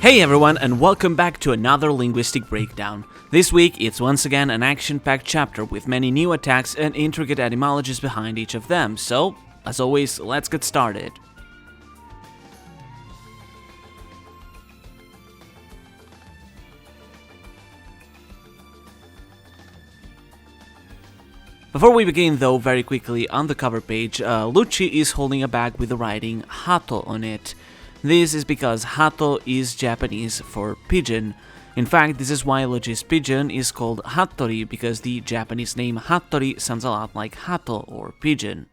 Hey everyone, and welcome back to another linguistic breakdown. This week it's once again an action-packed chapter with many new attacks and intricate etymologies behind each of them, so, as always, let's get started. Before we begin though, very quickly, on the cover page, Lucci is holding a bag with the writing Hato on it. This is because Hato is Japanese for pigeon. In fact, this is why Lucci's pigeon is called Hattori, because the Japanese name Hattori sounds a lot like Hato or pigeon.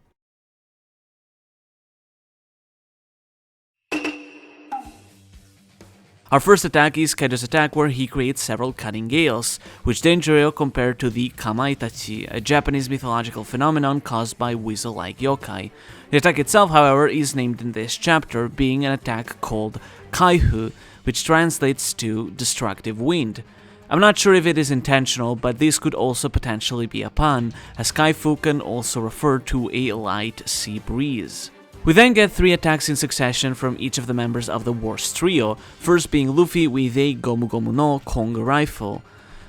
Our first attack is Kaido's attack, where he creates several cutting gales, which Denjiro compared to the Kamaitachi, a Japanese mythological phenomenon caused by weasel-like yokai. The attack itself, however, is named in this chapter, being an attack called Kaihu, which translates to destructive wind. I'm not sure if it is intentional, but this could also potentially be a pun, as Kaifu can also refer to a light sea breeze. We then get 3 attacks in succession from each of the members of the Worst Trio, first being Luffy with a Gomu Gomu no Kong rifle.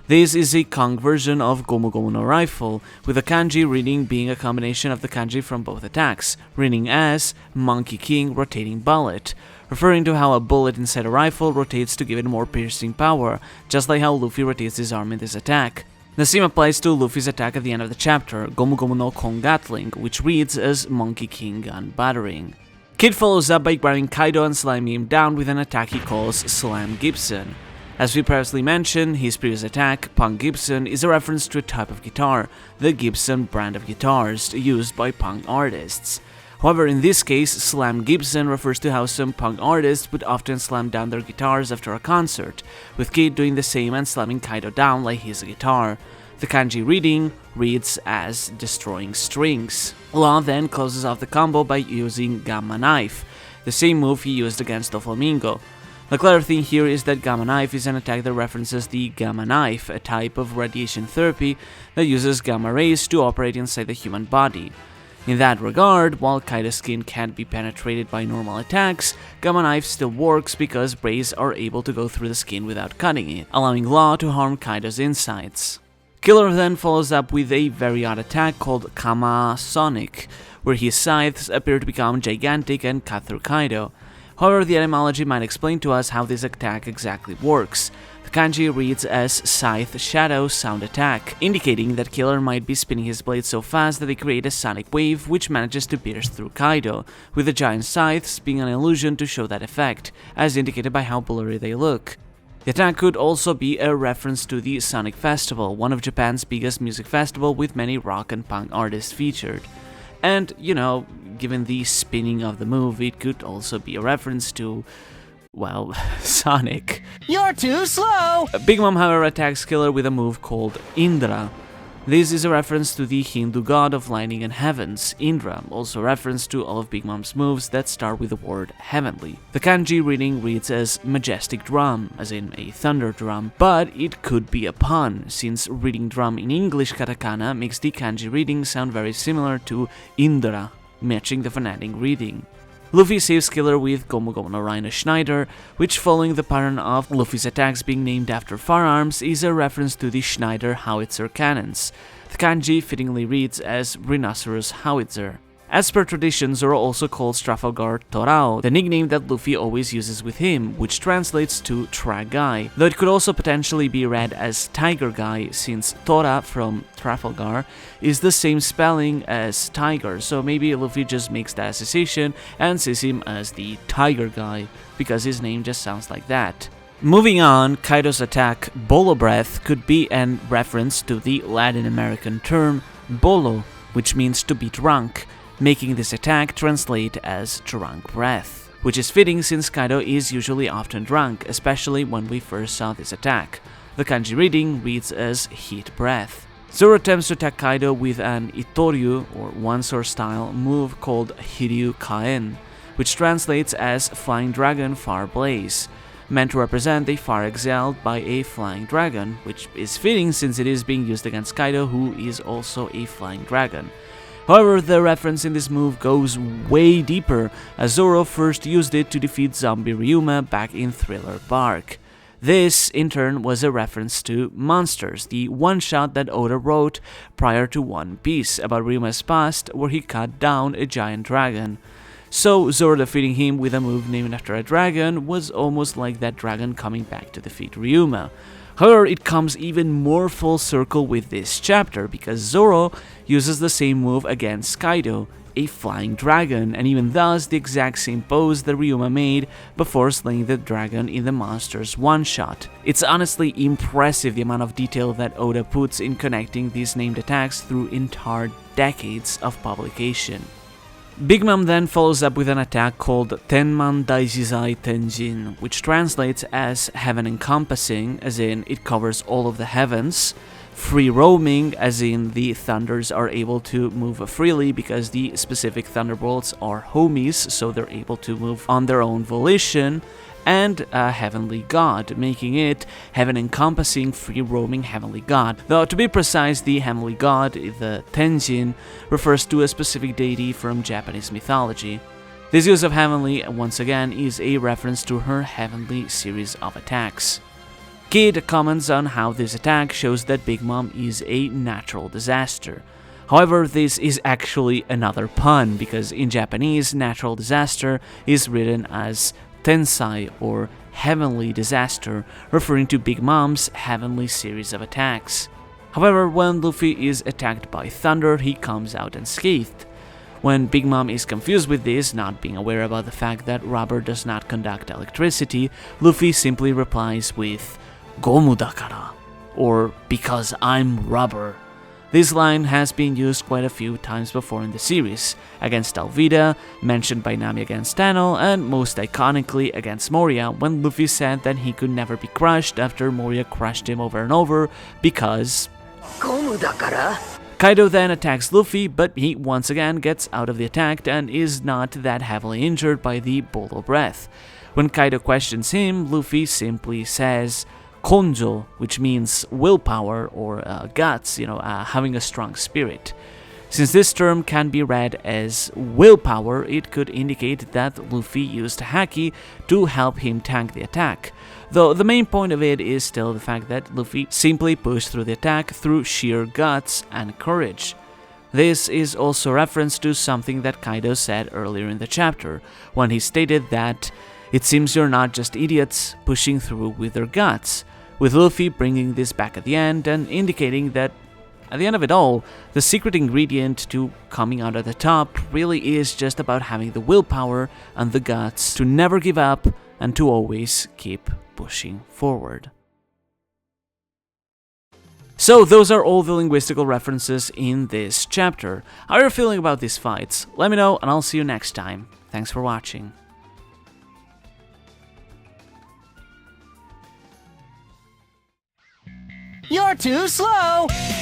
This is a Kong version of Gomu Gomu no rifle, with the kanji reading being a combination of the kanji from both attacks, reading as Monkey King Rotating Bullet, referring to how a bullet inside a rifle rotates to give it more piercing power, just like how Luffy rotates his arm in this attack. The same applies to Luffy's attack at the end of the chapter, Gomu Gomu no Kong Gatling, which reads as Monkey King Gun Battering. Kid follows up by grabbing Kaido and slamming him down with an attack he calls Slam Gibson. As we previously mentioned, his previous attack, Punk Gibson, is a reference to a type of guitar, the Gibson brand of guitars used by punk artists. However, in this case, Slam Gibson refers to how some punk artists would often slam down their guitars after a concert, with Kid doing the same and slamming Kaido down like he's a guitar. The kanji reading reads as Destroying Strings. Law then closes off the combo by using Gamma Knife, the same move he used against Doflamingo. The clever thing here is that Gamma Knife is an attack that references the Gamma Knife, a type of radiation therapy that uses gamma rays to operate inside the human body. In that regard, while Kaido's skin can't be penetrated by normal attacks, Gamma Knife still works because rays are able to go through the skin without cutting it, allowing Law to harm Kaido's insides. Killer then follows up with a very odd attack called Kama Sonic, where his scythes appear to become gigantic and cut through Kaido. However, the etymology might explain to us how this attack exactly works. The kanji reads as Scythe Shadow Sound Attack, indicating that Killer might be spinning his blades so fast that they create a sonic wave which manages to pierce through Kaido, with the giant scythes being an illusion to show that effect, as indicated by how blurry they look. The attack could also be a reference to the Sonic Festival, one of Japan's biggest music festival with many rock and punk artists featured. And, you know, given the spinning of the move, it could also be a reference to, well, Sonic. You're too slow! Big Mom, however, attacks Killer with a move called Indra. This is a reference to the Hindu god of lightning and heavens, Indra, also a reference to all of Big Mom's moves that start with the word heavenly. The kanji reading reads as Majestic Drum, as in a thunder drum, but it could be a pun, since reading drum in English katakana makes the kanji reading sound very similar to Indra, matching the phonetic reading. Luffy saves Killer with Gomu Gomu no Rhino Schneider, which, following the pattern of Luffy's attacks being named after firearms, is a reference to the Schneider howitzer cannons. The kanji fittingly reads as Rhinoceros Howitzer. As per tradition, Zoro also calls Trafalgar Torao, the nickname that Luffy always uses with him, which translates to Track Guy, though it could also potentially be read as Tiger Guy, since Tora from Trafalgar is the same spelling as Tiger, so maybe Luffy just makes that association and sees him as the Tiger Guy, because his name just sounds like that. Moving on, Kaido's attack, Bolo Breath, could be a reference to the Latin American term bolo, which means to be drunk, making this attack translate as drunk breath, which is fitting since Kaido is usually often drunk, especially when we first saw this attack. The kanji reading reads as heat breath. Zoro attempts to attack Kaido with an Itoryu, or one-sword style, move called Hiryu Kaen, which translates as Flying Dragon Fire Blaze, meant to represent the fire exhaled by a flying dragon, which is fitting since it is being used against Kaido, who is also a flying dragon. However, the reference in this move goes way deeper, as Zoro first used it to defeat zombie Ryuma back in Thriller Bark. This, in turn, was a reference to Monsters, the one-shot that Oda wrote prior to One Piece about Ryuma's past, where he cut down a giant dragon. So Zoro defeating him with a move named after a dragon was almost like that dragon coming back to defeat Ryuma. However, it comes even more full circle with this chapter, because Zoro uses the same move against Kaido, a flying dragon, and even does the exact same pose that Ryuma made before slaying the dragon in the Monsters one-shot. It's honestly impressive the amount of detail that Oda puts in connecting these named attacks through entire decades of publication. Big Mom then follows up with an attack called Tenman Daijizai Tenjin, which translates as heaven encompassing, as in it covers all of the heavens, free roaming, as in the thunders are able to move freely because the specific thunderbolts are homies, so they're able to move on their own volition, and a heavenly god, making it heaven-encompassing, free-roaming heavenly god. Though, to be precise, the heavenly god, the Tenjin, refers to a specific deity from Japanese mythology. This use of heavenly, once again, is a reference to her heavenly series of attacks. Kid comments on how this attack shows that Big Mom is a natural disaster. However, this is actually another pun, because in Japanese, natural disaster is written as Tensai, or heavenly disaster, referring to Big Mom's heavenly series of attacks. However, when Luffy is attacked by thunder, he comes out unscathed. When Big Mom is confused with this, not being aware about the fact that rubber does not conduct electricity, Luffy simply replies with "Gomu dakara," or "because I'm rubber." This line has been used quite a few times before in the series, against Alvida, mentioned by Nami against Tano, and most iconically against Moria, when Luffy said that he could never be crushed after Moria crushed him over and over because "Gomu dakara." Kaido then attacks Luffy, but he once again gets out of the attack and is not that heavily injured by the Bolo Breath. When Kaido questions him, Luffy simply says Konjo, which means willpower or guts, having a strong spirit. Since this term can be read as willpower, it could indicate that Luffy used Haki to help him tank the attack, though the main point of it is still the fact that Luffy simply pushed through the attack through sheer guts and courage. This is also a reference to something that Kaido said earlier in the chapter, when he stated that it seems you're not just idiots pushing through with their guts, with Luffy bringing this back at the end and indicating that at the end of it all, the secret ingredient to coming out at the top really is just about having the willpower and the guts to never give up and to always keep pushing forward. So those are all the linguistical references in this chapter. How are you feeling about these fights? Let me know and I'll see you next time. Thanks for watching. You're too slow!